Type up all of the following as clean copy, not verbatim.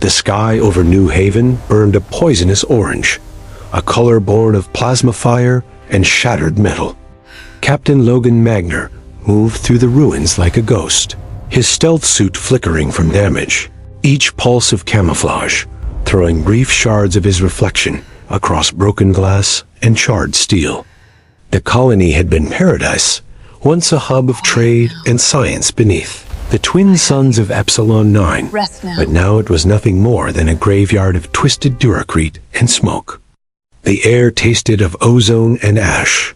The sky over New Haven burned a poisonous orange, a color born of plasma fire and shattered metal. Captain Logan Magner moved through the ruins like a ghost, his stealth suit flickering from damage, each pulse of camouflage throwing brief shards of his reflection across broken glass and charred steel. The colony had been paradise, once a hub of trade and science beneath the twin suns of Epsilon 9, but now it was nothing more than a graveyard of twisted duracrete and smoke. The air tasted of ozone and ash.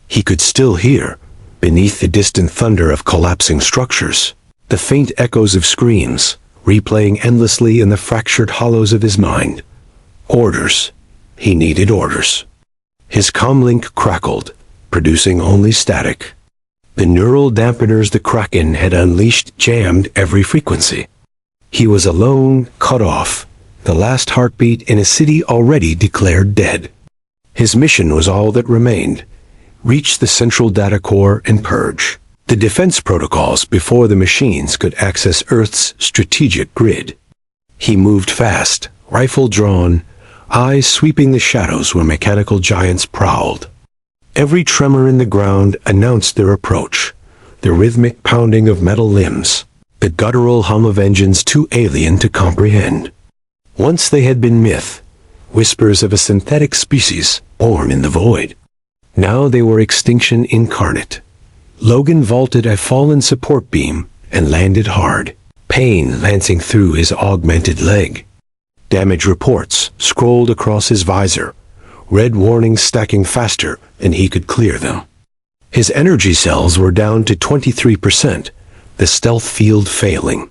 He could still hear, beneath the distant thunder of collapsing structures, the faint echoes of screams, replaying endlessly in the fractured hollows of his mind. Orders. He needed orders. His comlink crackled, producing only static. The neural dampeners the Kraken had unleashed jammed every frequency. He was alone, cut off, the last heartbeat in a city already declared dead. His mission was all that remained: reach the central data core and purge the defense protocols before the machines could access Earth's strategic grid. He moved fast, rifle drawn, eyes sweeping the shadows where mechanical giants prowled. Every tremor in the ground announced their approach, the rhythmic pounding of metal limbs, the guttural hum of engines too alien to comprehend. Once they had been myth, whispers of a synthetic species born in the void. Now they were extinction incarnate. Logan vaulted a fallen support beam and landed hard, pain lancing through his augmented leg. Damage reports scrolled across his visor, red warnings stacking faster than he could clear them. His energy cells were down to 23%, the stealth field failing.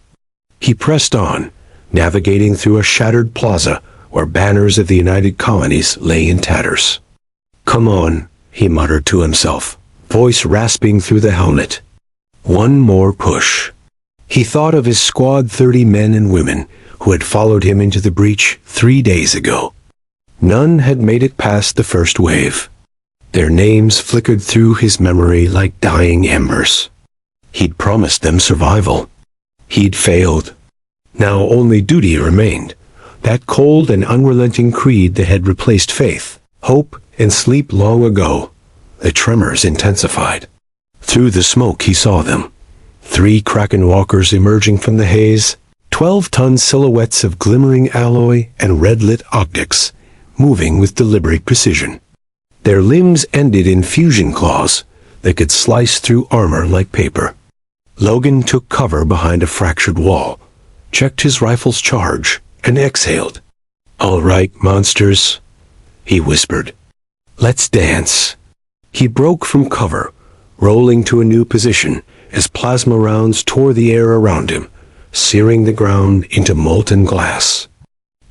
He pressed on, navigating through a shattered plaza where banners of the United Colonies lay in tatters. "Come on," he muttered to himself, voice rasping through the helmet. One more push. He thought of his squad 30 men and women who had followed him into the breach 3 days ago. None had made it past the first wave. Their names flickered through his memory like dying embers. He'd promised them survival. He'd failed. Now only duty remained, that cold and unrelenting creed that had replaced faith, hope, and sleep long ago. The tremors intensified. Through the smoke he saw them. 3 Kraken walkers emerging from the haze, 12-ton silhouettes of glimmering alloy and red-lit optics, moving with deliberate precision. Their limbs ended in fusion claws that could slice through armor like paper. Logan took cover behind a fractured wall, checked his rifle's charge, and exhaled. "All right, monsters," he whispered. "Let's dance." He broke from cover, rolling to a new position as plasma rounds tore the air around him, searing the ground into molten glass.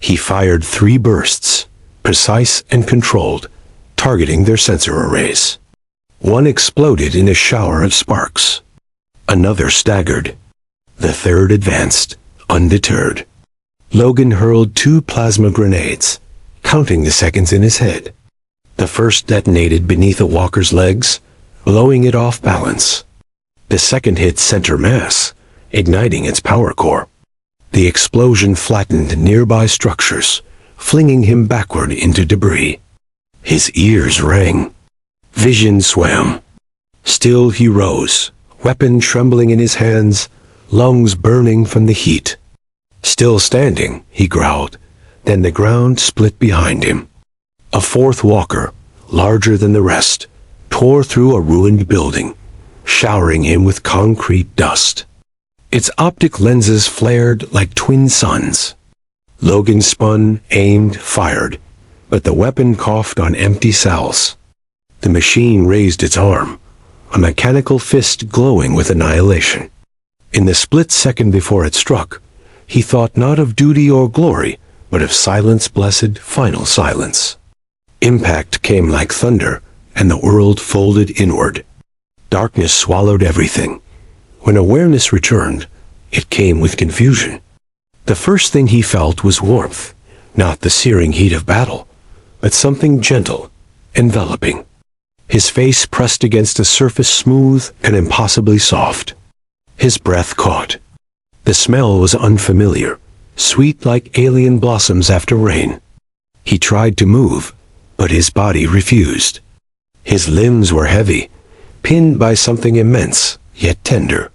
He fired 3 bursts, precise and controlled, targeting their sensor arrays. One exploded in a shower of sparks. Another staggered. The third advanced, undeterred. Logan hurled 2 plasma grenades, counting the seconds in his head. The first detonated beneath a walker's legs, blowing it off balance. The second hit center mass, igniting its power core. The explosion flattened nearby structures, flinging him backward into debris. His ears rang. Vision swam. Still he rose, weapon trembling in his hands, lungs burning from the heat. "Still standing," he growled. Then the ground split behind him. A 4th walker, larger than the rest, tore through a ruined building, showering him with concrete dust. Its optic lenses flared like twin suns. Logan spun, aimed, fired, but the weapon coughed on empty cells. The machine raised its arm, a mechanical fist glowing with annihilation. In the split second before it struck, he thought not of duty or glory, but of silence, blessed, final silence. Impact came like thunder, and the world folded inward. Darkness swallowed everything. When awareness returned, it came with confusion. The first thing he felt was warmth, not the searing heat of battle, but something gentle, enveloping. His face pressed against a surface smooth and impossibly soft. His breath caught. The smell was unfamiliar, sweet like alien blossoms after rain. He tried to move, but his body refused. His limbs were heavy, pinned by something immense, yet tender.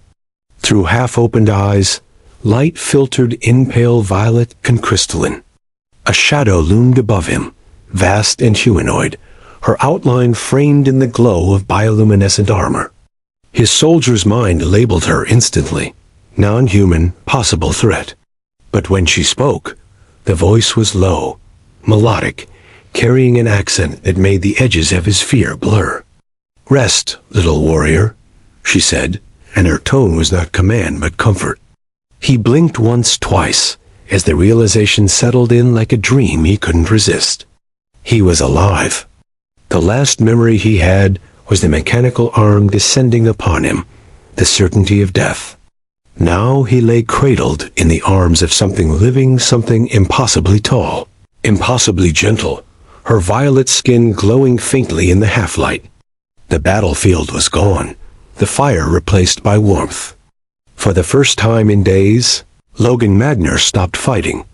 Through half-opened eyes, light filtered in pale violet and crystalline. A shadow loomed above him, vast and humanoid, her outline framed in the glow of bioluminescent armor. His soldier's mind labeled her instantly, non-human, possible threat. But when she spoke, the voice was low, melodic, carrying an accent that made the edges of his fear blur. "Rest, little warrior," she said, and her tone was not command but comfort. He blinked once, twice, as the realization settled in like a dream he couldn't resist. He was alive. The last memory he had was the mechanical arm descending upon him, the certainty of death. Now he lay cradled in the arms of something living, something impossibly tall, impossibly gentle, her violet skin glowing faintly in the half-light. The battlefield was gone, the fire replaced by warmth. For the first time in days, Logan Magner stopped fighting.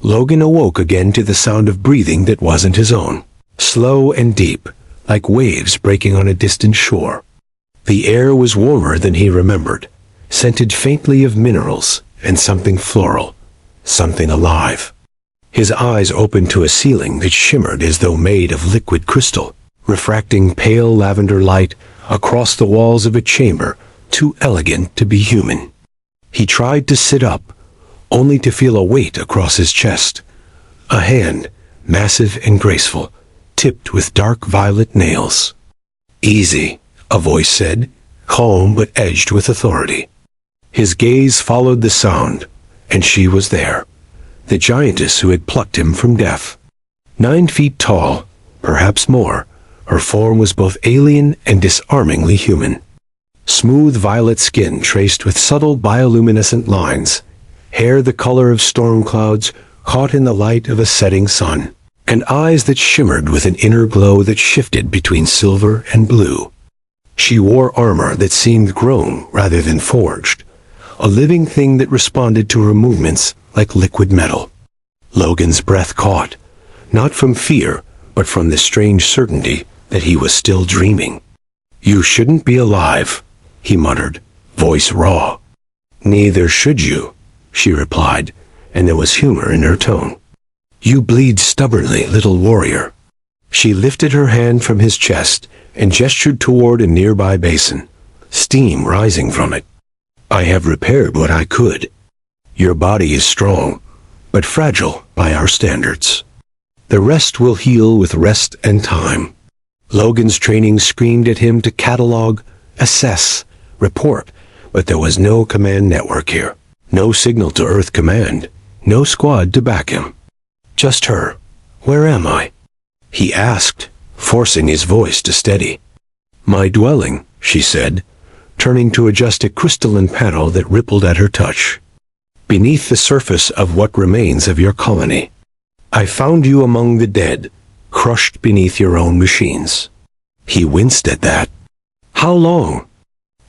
Logan awoke again to the sound of breathing that wasn't his own, slow and deep, like waves breaking on a distant shore. The air was warmer than he remembered, scented faintly of minerals and something floral, something alive. His eyes opened to a ceiling that shimmered as though made of liquid crystal, refracting pale lavender light across the walls of a chamber too elegant to be human. He tried to sit up, only to feel a weight across his chest. A hand, massive and graceful, tipped with dark violet nails. "Easy," a voice said, calm but edged with authority. His gaze followed the sound, and she was there, the giantess who had plucked him from death. 9 feet tall, perhaps more, her form was both alien and disarmingly human. Smooth violet skin traced with subtle bioluminescent lines, hair the color of storm clouds caught in the light of a setting sun, and eyes that shimmered with an inner glow that shifted between silver and blue. She wore armor that seemed grown rather than forged, a living thing that responded to her movements like liquid metal. Logan's breath caught, not from fear, but from the strange certainty that he was still dreaming. "You shouldn't be alive," he muttered, voice raw. "Neither should you," she replied, and there was humor in her tone. "You bleed stubbornly, little warrior." She lifted her hand from his chest and gestured toward a nearby basin, steam rising from it. "I have repaired what I could. Your body is strong, but fragile by our standards. The rest will heal with rest and time." Logan's training screamed at him to catalog, assess, report, but there was no command network here. No signal to Earth Command, no squad to back him. Just her. "Where am I?" he asked, forcing his voice to steady. "My dwelling," she said, turning to adjust a crystalline panel that rippled at her touch. "Beneath the surface of what remains of your colony. I found you among the dead, crushed beneath your own machines." He winced at that. "How long?"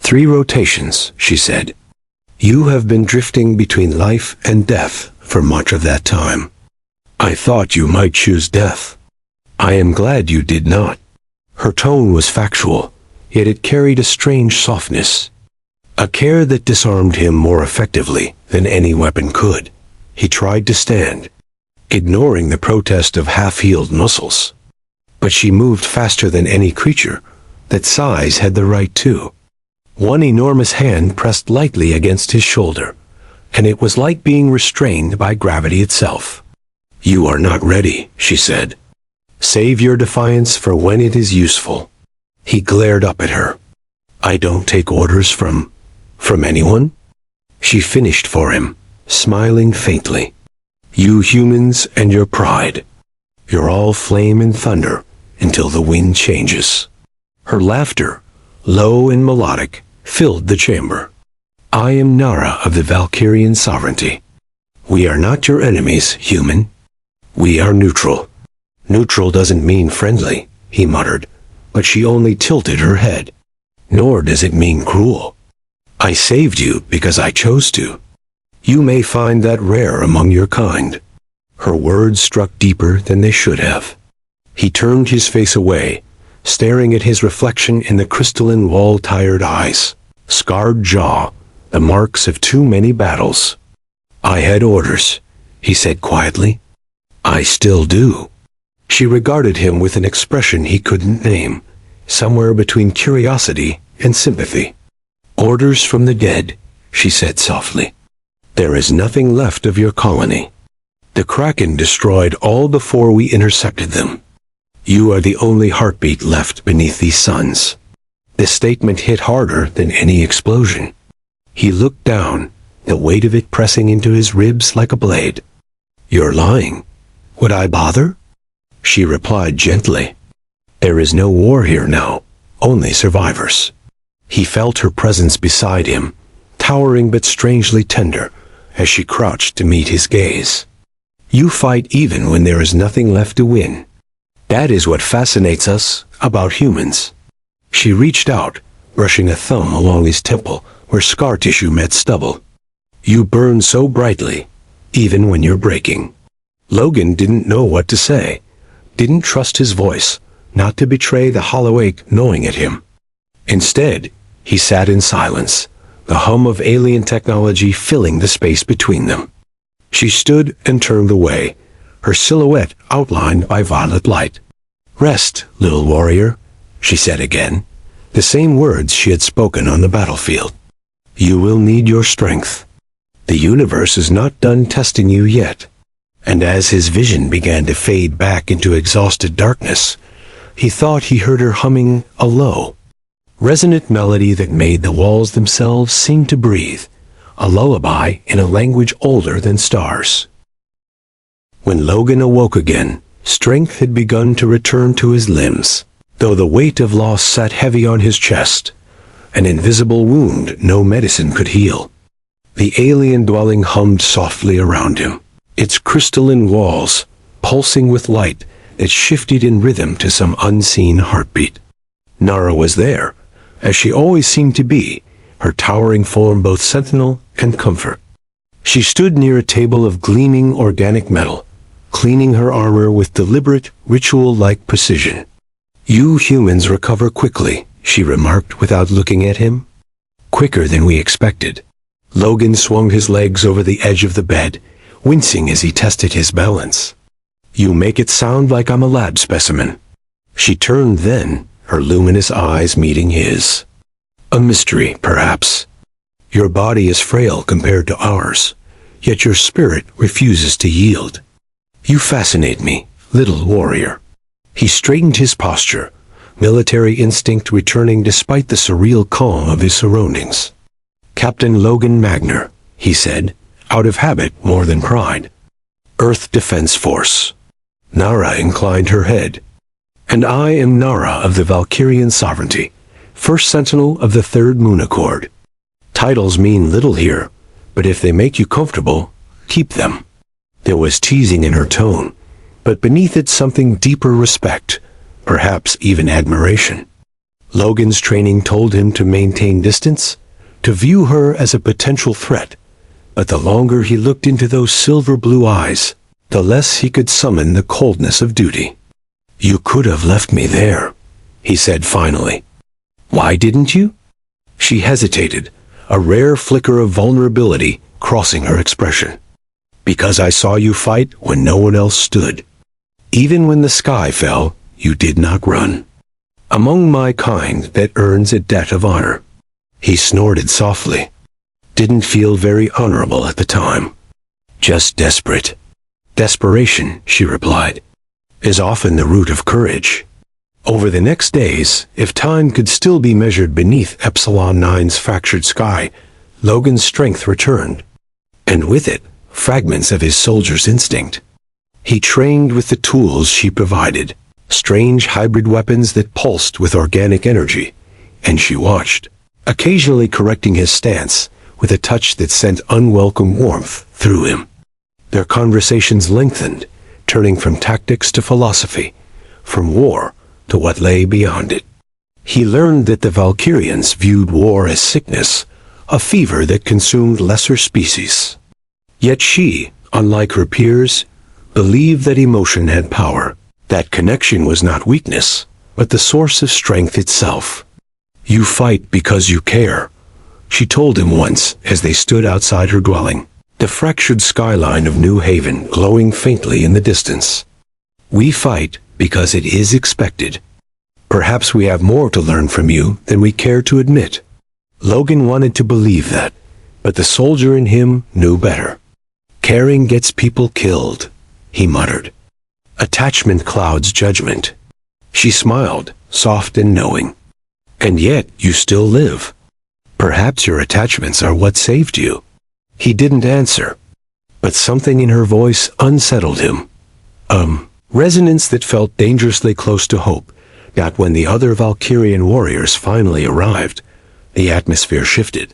"3 rotations," she said. "You have been drifting between life and death for much of that time. I thought you might choose death. I am glad you did not." Her tone was factual, yet it carried a strange softness. A care that disarmed him more effectively than any weapon could. He tried to stand, ignoring the protest of half-healed muscles. But she moved faster than any creature that size had the right to. One enormous hand pressed lightly against his shoulder, and it was like being restrained by gravity itself. "You are not ready," she said. "Save your defiance for when it is useful." He glared up at her. "I don't take orders from anyone?" She finished for him, smiling faintly. "You humans and your pride. You're all flame and thunder until the wind changes." Her laughter, low and melodic, filled the chamber. "I am Nara of the Valkyrian sovereignty. We are not your enemies, human. We are neutral." "Neutral doesn't mean friendly," he muttered, but she only tilted her head. "Nor does it mean cruel. I saved you because I chose to." You may find that rare among your kind." Her words struck deeper than they should have. He turned his face away, staring at his reflection in the crystalline wall-tired eyes, scarred jaw, the marks of too many battles. "I had orders," he said quietly. "I still do." She regarded him with an expression he couldn't name, somewhere between curiosity and sympathy. "Orders from the dead," she said softly. "There is nothing left of your colony. The Kraken destroyed all before we intercepted them. You are the only heartbeat left beneath these suns." The statement hit harder than any explosion. He looked down, the weight of it pressing into his ribs like a blade. "You're lying. Would I bother?" She replied gently. "There is no war here now, only survivors." He felt her presence beside him, towering but strangely tender, as she crouched to meet his gaze. "You fight even when there is nothing left to win. That is what fascinates us about humans." She reached out, brushing a thumb along his temple where scar tissue met stubble. "You burn so brightly, even when you're breaking." Logan didn't know what to say, didn't trust his voice, not to betray the hollow ache gnawing at him. Instead, he sat in silence, the hum of alien technology filling the space between them. She stood and turned away, her silhouette outlined by violet light. "Rest, little warrior," she said again, the same words she had spoken on the battlefield. "You will need your strength. The universe is not done testing you yet." And as his vision began to fade back into exhausted darkness, he thought he heard her humming a low, resonant melody that made the walls themselves seem to breathe, a lullaby in a language older than stars. When Logan awoke again, strength had begun to return to his limbs, though the weight of loss sat heavy on his chest, an invisible wound no medicine could heal. The alien dwelling hummed softly around him, its crystalline walls pulsing with light that shifted in rhythm to some unseen heartbeat. Nara was there, as she always seemed to be, her towering form both sentinel and comfort. She stood near a table of gleaming organic metal, cleaning her armor with deliberate, ritual-like precision. "You humans recover quickly," she remarked without looking at him. "Quicker than we expected." Logan swung his legs over the edge of the bed, wincing as he tested his balance. "You make it sound like I'm a lab specimen." She turned then, her luminous eyes meeting his. "A mystery, perhaps. Your body is frail compared to ours, yet your spirit refuses to yield. You fascinate me, little warrior." He straightened his posture, military instinct returning despite the surreal calm of his surroundings. "Captain Logan Magner," he said, out of habit more than pride. "Earth Defense Force." Nara inclined her head. "And I am Nara of the Valkyrian Sovereignty, First Sentinel of the Third Moon Accord. Titles mean little here, but if they make you comfortable, keep them." There was teasing in her tone, but beneath it something deeper respect, perhaps even admiration. Logan's training told him to maintain distance, to view her as a potential threat, but the longer he looked into those silver blue eyes, the less he could summon the coldness of duty. "You could have left me there," he said finally. "Why didn't you?" She hesitated, a rare flicker of vulnerability crossing her expression. "Because I saw you fight when no one else stood. Even when the sky fell, you did not run. Among my kind that earns a debt of honor." He snorted softly. "Didn't feel very honorable at the time. Just desperate." "Desperation," she replied, "is often the root of courage." Over the next days, if time could still be measured beneath Epsilon 9's fractured sky, Logan's strength returned, and with it, fragments of his soldier's instinct. He trained with the tools she provided, strange hybrid weapons that pulsed with organic energy, and she watched, occasionally correcting his stance with a touch that sent unwelcome warmth through him. Their conversations lengthened, turning from tactics to philosophy, from war to what lay beyond it. He learned that the Valkyrians viewed war as sickness, a fever that consumed lesser species. Yet she, unlike her peers, believed that emotion had power. That connection was not weakness, but the source of strength itself. "You fight because you care," she told him once as they stood outside her dwelling, the fractured skyline of New Haven glowing faintly in the distance. "We fight because it is expected. Perhaps we have more to learn from you than we care to admit." Logan wanted to believe that, but the soldier in him knew better. "Caring gets people killed," he muttered. "Attachment clouds judgment." She smiled, soft and knowing. "And yet you still live. Perhaps your attachments are what saved you." He didn't answer, but something in her voice unsettled him. Resonance that felt dangerously close to hope, that when the other Valkyrian warriors finally arrived, the atmosphere shifted.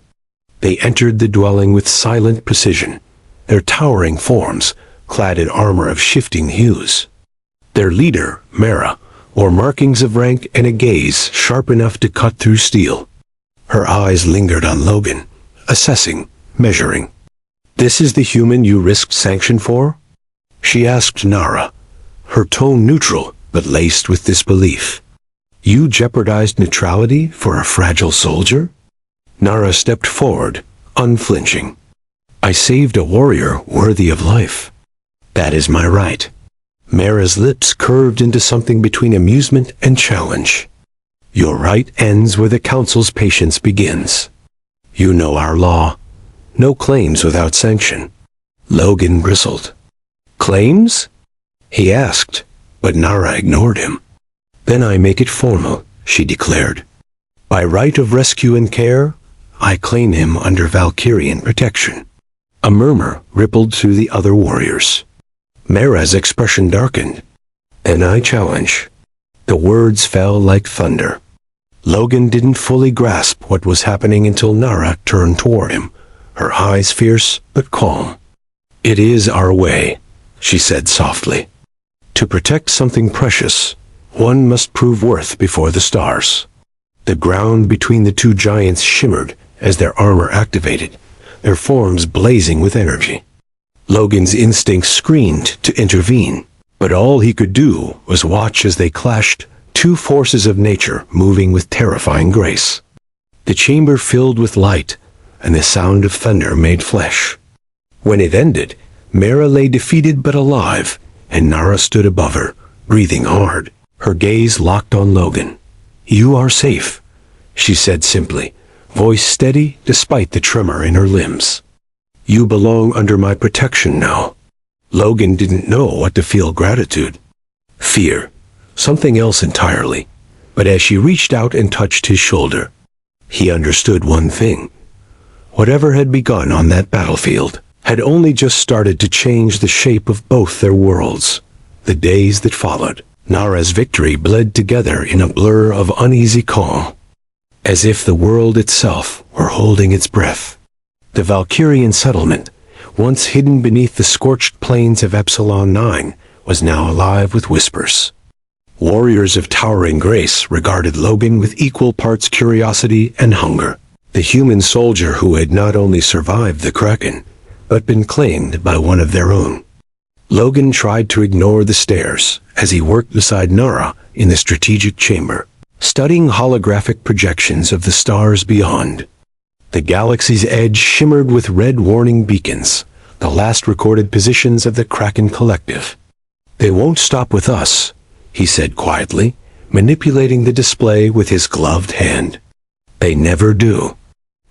They entered the dwelling with silent precision, their towering forms clad in armor of shifting hues. Their leader, Nara, wore markings of rank and a gaze sharp enough to cut through steel. Her eyes lingered on Logan, assessing, measuring. "This is the human you risked sanction for?" she asked Nara, her tone neutral but laced with disbelief. "You jeopardized neutrality for a fragile soldier?" Nara stepped forward, unflinching. "I saved a warrior worthy of life. That is my right." Nara's lips curved into something between amusement and challenge. "Your right ends where the Council's patience begins. You know our law. No claims without sanction." Logan bristled. "Claims?" he asked, but Nara ignored him. "Then I make it formal," she declared. "By right of rescue and care, I claim him under Valkyrian protection." A murmur rippled through the other warriors. Nara's expression darkened. "And I challenge." The words fell like thunder. Logan didn't fully grasp what was happening until Nara turned toward him, her eyes fierce but calm. "It is our way," she said softly. "To protect something precious, one must prove worth before the stars." The ground between the two giants shimmered as their armor activated, their forms blazing with energy. Logan's instincts screamed to intervene, but all he could do was watch as they clashed, two forces of nature moving with terrifying grace. The chamber filled with light, and the sound of thunder made flesh. When it ended, Nara lay defeated but alive, and Nara stood above her, breathing hard, her gaze locked on Logan. "You are safe," she said simply, voice steady despite the tremor in her limbs. "You belong under my protection now." Logan didn't know what to feel: gratitude, fear, something else entirely. But as she reached out and touched his shoulder, he understood one thing. Whatever had begun on that battlefield had only just started to change the shape of both their worlds. The days that followed, Nara's victory bled together in a blur of uneasy calm, as if the world itself were holding its breath. The Valkyrian settlement, once hidden beneath the scorched plains of Epsilon 9, was now alive with whispers. Warriors of towering grace regarded Logan with equal parts curiosity and hunger. The human soldier who had not only survived the Kraken, but been claimed by one of their own. Logan tried to ignore the stares as he worked beside Nara in the strategic chamber, studying holographic projections of the stars beyond. The galaxy's edge shimmered with red warning beacons, the last recorded positions of the Kracken Collective. "They won't stop with us," he said quietly, manipulating the display with his gloved hand. "They never do."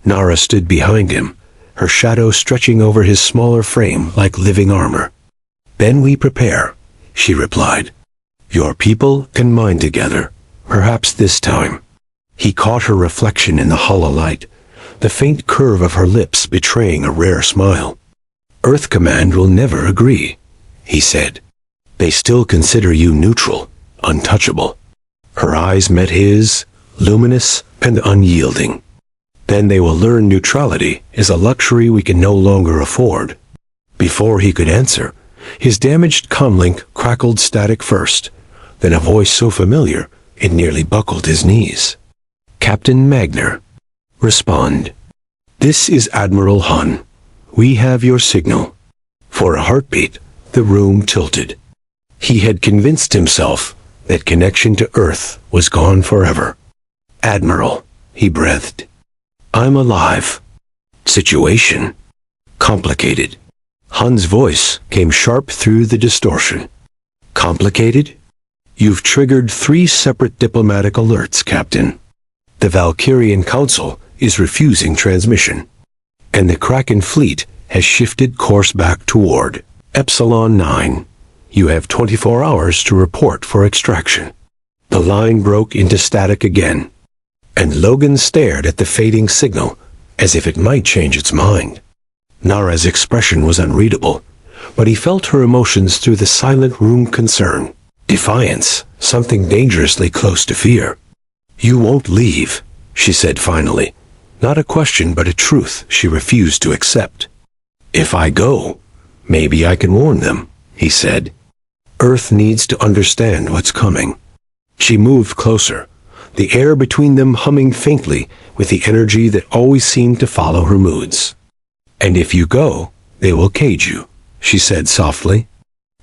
Nara stood behind him, her shadow stretching over his smaller frame like living armor. "Then we prepare," she replied. "Your people can mine together, perhaps this time." He caught her reflection in the hollow light, the faint curve of her lips betraying a rare smile. "Earth Command will never agree," he said. "They still consider you neutral, untouchable." Her eyes met his, luminous and unyielding. "Then they will learn neutrality is a luxury we can no longer afford." Before he could answer, his damaged comlink crackled static first, then a voice so familiar it nearly buckled his knees. "Captain Magner, respond. This is Admiral Hun. We have your signal." For a heartbeat, the room tilted. He had convinced himself that connection to Earth was gone forever. "Admiral," he breathed. "I'm alive." Situation? Complicated. Han's voice came sharp through the distortion. Complicated? You've triggered 3 separate diplomatic alerts, Captain. The Valkyrian Council is refusing transmission, and the Kracken fleet has shifted course back toward Epsilon 9. You have 24 hours to report for extraction. The line broke into static again, and Logan stared at the fading signal as if it might change its mind. Nara's expression was unreadable, but he felt her emotions through the silent room concern. Defiance, something dangerously close to fear. "You won't leave," she said finally. Not a question, but a truth she refused to accept. "If I go, maybe I can warn them," he said. "Earth needs to understand what's coming." She moved closer, the air between them humming faintly with the energy that always seemed to follow her moods. "And if you go, they will cage you," she said softly.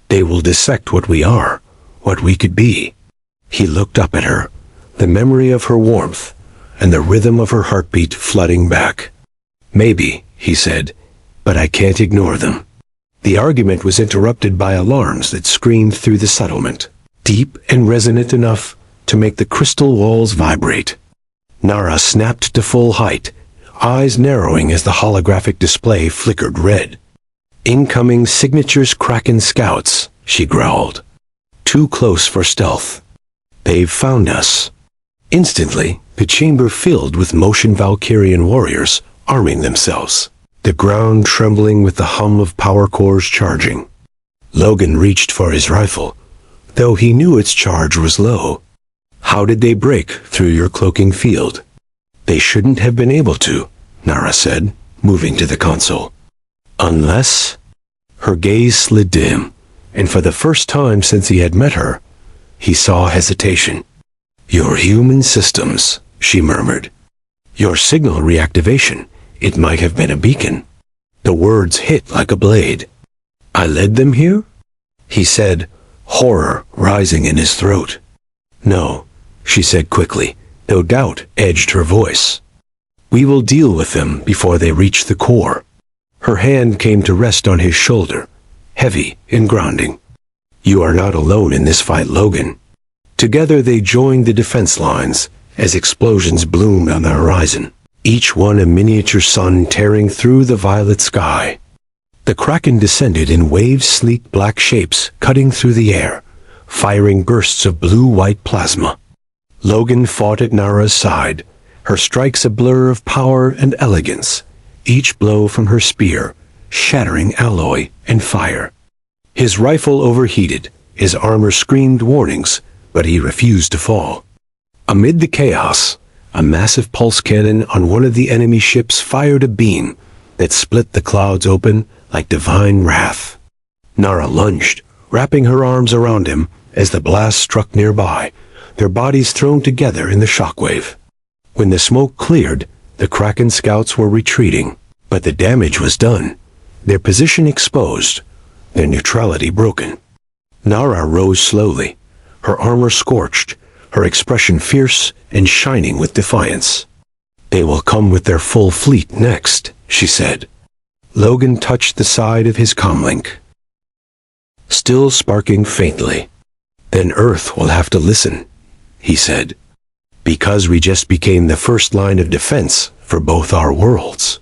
"They will dissect what we are, what we could be." He looked up at her, the memory of her warmth and the rhythm of her heartbeat flooding back. "Maybe," he said, "but I can't ignore them." The argument was interrupted by alarms that screamed through the settlement, deep and resonant enough to make the crystal walls vibrate. Nara snapped to full height, eyes narrowing as the holographic display flickered red. "Incoming signatures Kracken scouts," she growled. "Too close for stealth. They've found us." Instantly, the chamber filled with motion Valkyrian warriors arming themselves, the ground trembling with the hum of power cores charging. Logan reached for his rifle, though he knew its charge was low. "How did they break through your cloaking field?" "They shouldn't have been able to," Nara said, moving to the console. "Unless?" Her gaze slid to him, and for the first time since he had met her, he saw hesitation. "Your human systems," she murmured. "Your signal reactivation. It might have been a beacon." The words hit like a blade. "I led them here?" he said, horror rising in his throat. "No," she said quickly, though doubt edged her voice. "We will deal with them before they reach the core." Her hand came to rest on his shoulder, heavy and grounding. "You are not alone in this fight, Logan." Together they joined the defense lines as explosions bloomed on the horizon, each one a miniature sun tearing through the violet sky. The Kraken descended in wave-sleek black shapes cutting through the air, firing bursts of blue-white plasma. Logan fought at Nara's side, her strikes a blur of power and elegance, each blow from her spear shattering alloy and fire. His rifle overheated, his armor screamed warnings, but he refused to fall. Amid the chaos, a massive pulse cannon on one of the enemy ships fired a beam that split the clouds open like divine wrath. Nara lunged, wrapping her arms around him as the blast struck nearby, their bodies thrown together in the shockwave. When the smoke cleared, the Kraken scouts were retreating, but the damage was done, their position exposed, their neutrality broken. Nara rose slowly, her armor scorched, her expression fierce and shining with defiance. "They will come with their full fleet next," she said. Logan touched the side of his comlink, still sparking faintly. "Then Earth will have to listen," he said, "because we just became the first line of defense for both our worlds."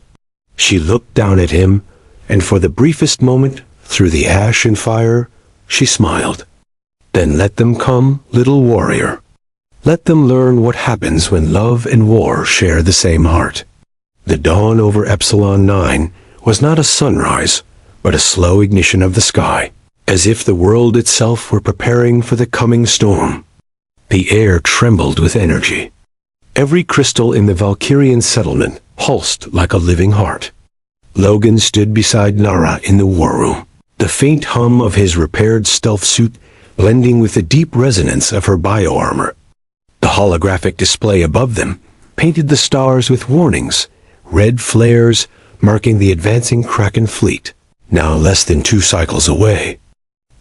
She looked down at him, and for the briefest moment, through the ash and fire, she smiled. "Then let them come, little warrior. Let them learn what happens when love and war share the same heart." The dawn over Epsilon 9 was not a sunrise, but a slow ignition of the sky, as if the world itself were preparing for the coming storm. The air trembled with energy. Every crystal in the Valkyrian settlement pulsed like a living heart. Logan stood beside Nara in the war room, the faint hum of his repaired stealth suit blending with the deep resonance of her bioarmor. The holographic display above them painted the stars with warnings, red flares marking the advancing Kraken fleet. now less than 2 cycles away.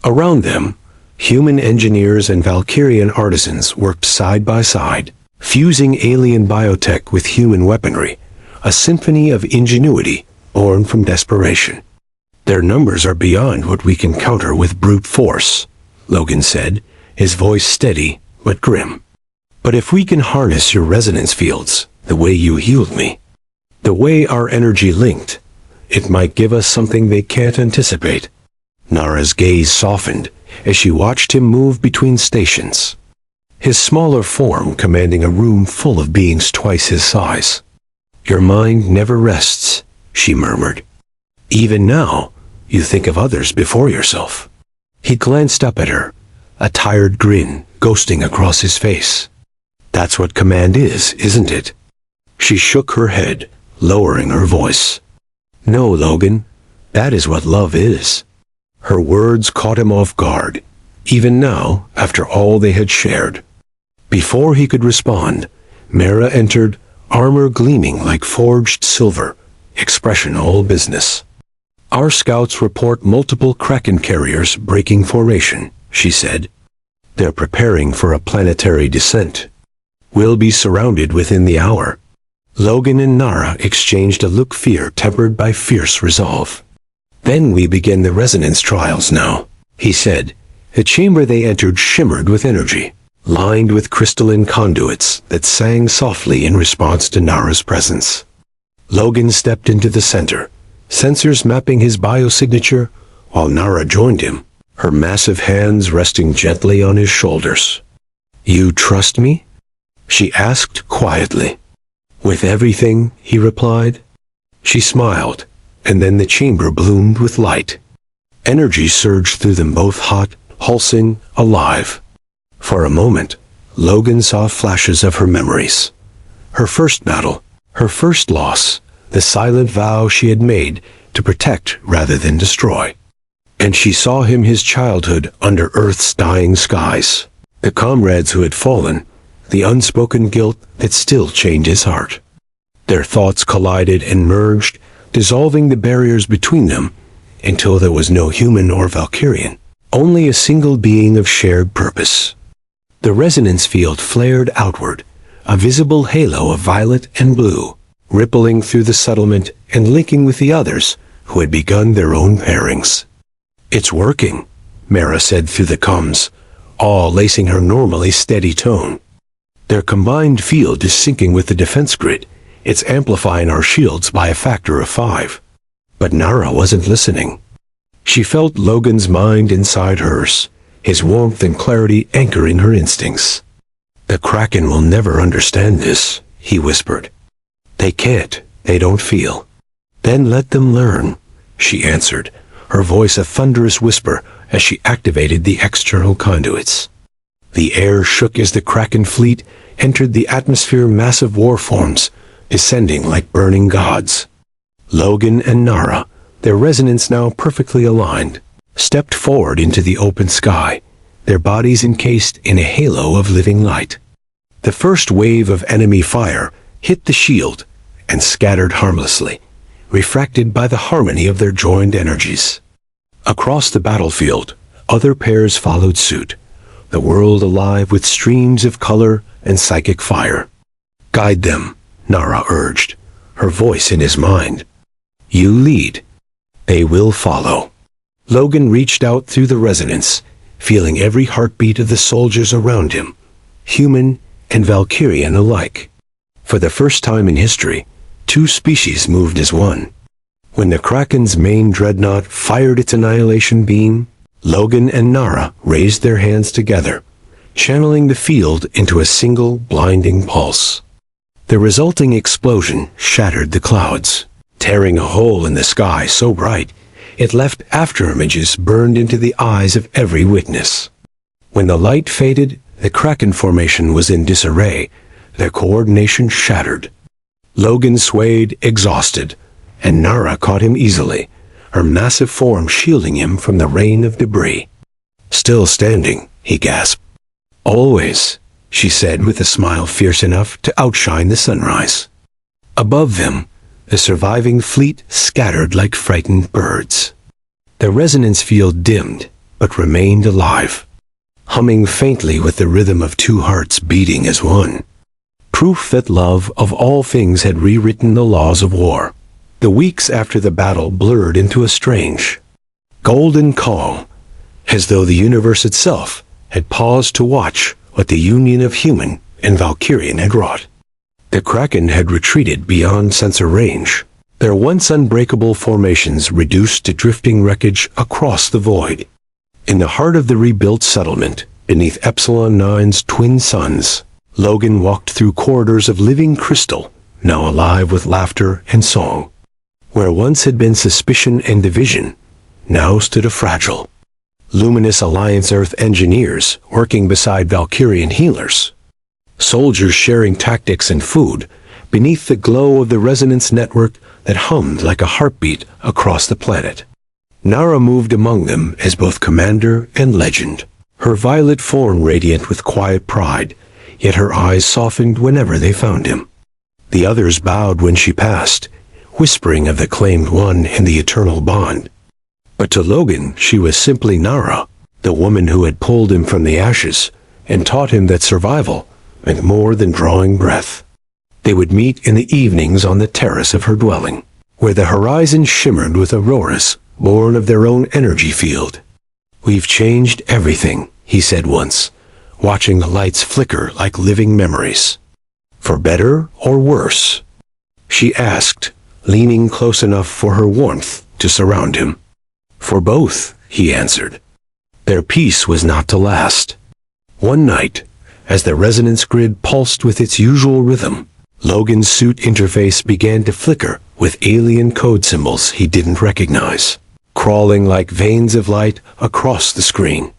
Around them, human engineers and Valkyrian artisans worked side by side, fusing alien biotech with human weaponry, a symphony of ingenuity born from desperation. Their numbers are beyond what we can counter with brute force, Logan said, his voice steady but grim. But if we can harness your resonance fields, the way you healed me, the way our energy linked, it might give us something they can't anticipate. Nara's gaze softened as she watched him move between stations, his smaller form commanding a room full of beings twice his size. Your mind never rests, she murmured. Even now, you think of others before yourself. He glanced up at her, a tired grin ghosting across his face. That's what command is, isn't it? She shook her head, lowering her voice. No, Logan, that is what love is. Her words caught him off guard, even now, after all they had shared. Before he could respond, Mara entered, armor gleaming like forged silver, expression all business. Our scouts report multiple Kracken carriers breaking formation, she said. They're preparing for a planetary descent. We'll be surrounded within the hour. Logan and Nara exchanged a look, fear tempered by fierce resolve. Then we begin the resonance trials now, he said. The chamber they entered shimmered with energy, lined with crystalline conduits that sang softly in response to Nara's presence. Logan stepped into the center, sensors mapping his biosignature, while Nara joined him, her massive hands resting gently on his shoulders. You trust me? She asked quietly. With everything, he replied. She smiled, and then the chamber bloomed with light. Energy surged through them, both hot, pulsing, alive. For a moment, Logan saw flashes of her memories. Her first battle, her first loss, the silent vow she had made to protect rather than destroy. And she saw him, his childhood under Earth's dying skies, the comrades who had fallen, the unspoken guilt that still chained his heart. Their thoughts collided and merged, dissolving the barriers between them, until there was no human or Valkyrian, only a single being of shared purpose. The resonance field flared outward, a visible halo of violet and blue, rippling through the settlement and linking with the others who had begun their own pairings. It's working, Mara said through the comms, awe lacing her normally steady tone. Their combined field is syncing with the defense grid. It's amplifying our shields by a factor of 5. But Nara wasn't listening. She felt Logan's mind inside hers, his warmth and clarity anchoring her instincts. The Kraken will never understand this, he whispered. They can't, they don't feel. Then let them learn, she answered, her voice a thunderous whisper as she activated the external conduits. The air shook as the Kraken fleet entered the atmosphere, massive war forms, descending like burning gods. Logan and Nara, their resonance now perfectly aligned, stepped forward into the open sky, their bodies encased in a halo of living light. The first wave of enemy fire hit the shield and scattered harmlessly, refracted by the harmony of their joined energies. Across the battlefield, other pairs followed suit, the world alive with streams of color and psychic fire. Guide them, Nara urged, her voice in his mind. You lead. They will follow. Logan reached out through the resonance, feeling every heartbeat of the soldiers around him, human and Valkyrian alike. For the first time in history, 2 species moved as one. When the Kraken's main dreadnought fired its annihilation beam, Logan and Nara raised their hands together, channeling the field into a single blinding pulse. The resulting explosion shattered the clouds, tearing a hole in the sky so bright it left afterimages burned into the eyes of every witness. When the light faded, the Kraken formation was in disarray, their coordination shattered. Logan swayed, exhausted, and Nara caught him easily, her massive form shielding him from the rain of debris. Still standing, he gasped. Always, she said with a smile fierce enough to outshine the sunrise. Above them, the surviving fleet scattered like frightened birds. The resonance field dimmed, but remained alive, humming faintly with the rhythm of two hearts beating as one. Proof that love of all things had rewritten the laws of war. The weeks after the battle blurred into a strange, golden calm, as though the universe itself had paused to watch what the union of human and Valkyrian had wrought. The Kraken had retreated beyond sensor range, their once unbreakable formations reduced to drifting wreckage across the void. In the heart of the rebuilt settlement, beneath Epsilon 9's twin suns, Logan walked through corridors of living crystal, now alive with laughter and song. Where once had been suspicion and division, now stood a fragile, luminous Alliance Earth engineers working beside Valkyrian healers. Soldiers sharing tactics and food beneath the glow of the resonance network that hummed like a heartbeat across the planet. Nara moved among them as both commander and legend, her violet form radiant with quiet pride, yet her eyes softened whenever they found him. The others bowed when she passed, whispering of the claimed one and the eternal bond. But to Logan, she was simply Nara, the woman who had pulled him from the ashes and taught him that survival meant more than drawing breath. They would meet in the evenings on the terrace of her dwelling, where the horizon shimmered with auroras born of their own energy field. "We've changed everything," he said once, watching the lights flicker like living memories. "For better or worse?" she asked, leaning close enough for her warmth to surround him. "For both," he answered. Their peace was not to last. One night, as the resonance grid pulsed with its usual rhythm, Logan's suit interface began to flicker with alien code symbols he didn't recognize, crawling like veins of light across the screen.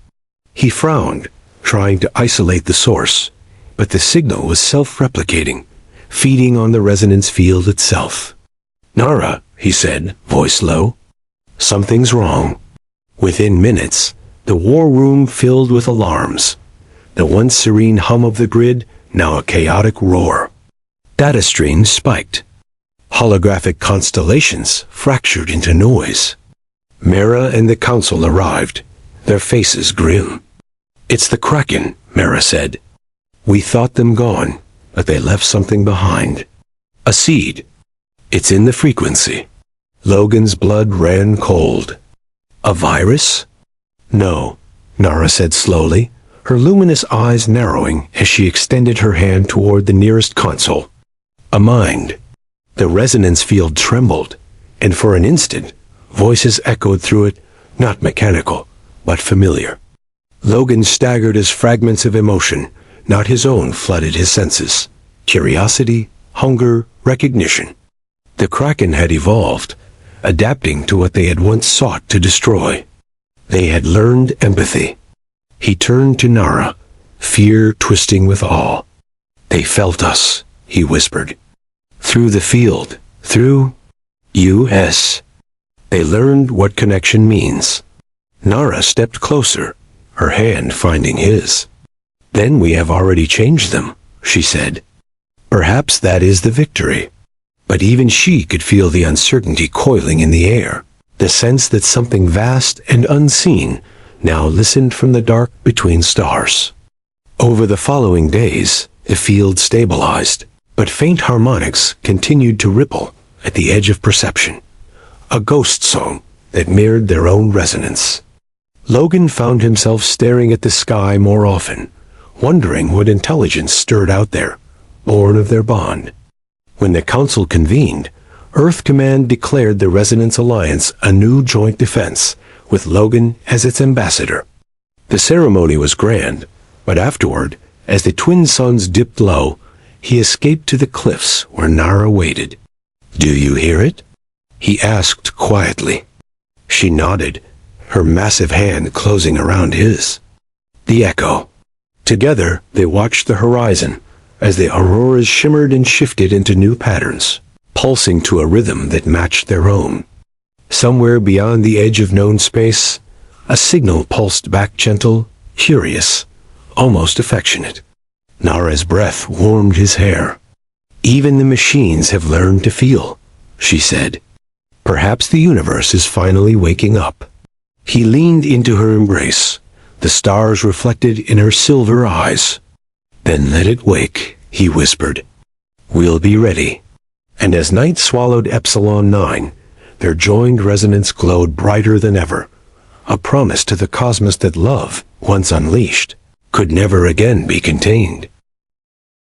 He frowned, trying to isolate the source, but the signal was self-replicating, feeding on the resonance field itself. "Nara," he said, voice low. "Something's wrong." Within minutes, the war room filled with alarms. The once serene hum of the grid, now a chaotic roar. Data streams spiked. Holographic constellations fractured into noise. Mara and the council arrived, their faces grim. "It's the Kraken," Mara said. "We thought them gone, but they left something behind. A seed. It's in the frequency." Logan's blood ran cold. "A virus?" "No," Nara said slowly, her luminous eyes narrowing as she extended her hand toward the nearest console. "A mind." The resonance field trembled, and for an instant, voices echoed through it, not mechanical, but familiar. Logan staggered as fragments of emotion, not his own, flooded his senses. Curiosity, hunger, recognition. The Kraken had evolved, adapting to what they had once sought to destroy. They had learned empathy. He turned to Nara, fear twisting with awe. "They felt us," he whispered. "Through the field, through us. They learned what connection means." Nara stepped closer, her hand finding his. "Then we have already changed them," she said. Perhaps that is the victory. But even she could feel the uncertainty coiling in the air, the sense that something vast and unseen now listened from the dark between stars. Over the following days, the field stabilized, but faint harmonics continued to ripple at the edge of perception, a ghost song that mirrored their own resonance. Logan found himself staring at the sky more often, wondering what intelligence stirred out there, born of their bond. When the council convened, Earth Command declared the Resonance Alliance a new joint defense, with Logan as its ambassador. The ceremony was grand, but afterward, as the twin suns dipped low, he escaped to the cliffs where Nara waited. "Do you hear it?" he asked quietly. She nodded, her massive hand closing around his. The echo. Together, they watched the horizon as the auroras shimmered and shifted into new patterns, pulsing to a rhythm that matched their own. Somewhere beyond the edge of known space, a signal pulsed back gentle, curious, almost affectionate. Nara's breath warmed his hair. "Even the machines have learned to feel," she said. "Perhaps the universe is finally waking up." He leaned into her embrace, the stars reflected in her silver eyes. "Then let it wake," he whispered. "We'll be ready." And as night swallowed Epsilon 9, their joined resonance glowed brighter than ever, a promise to the cosmos that love, once unleashed, could never again be contained.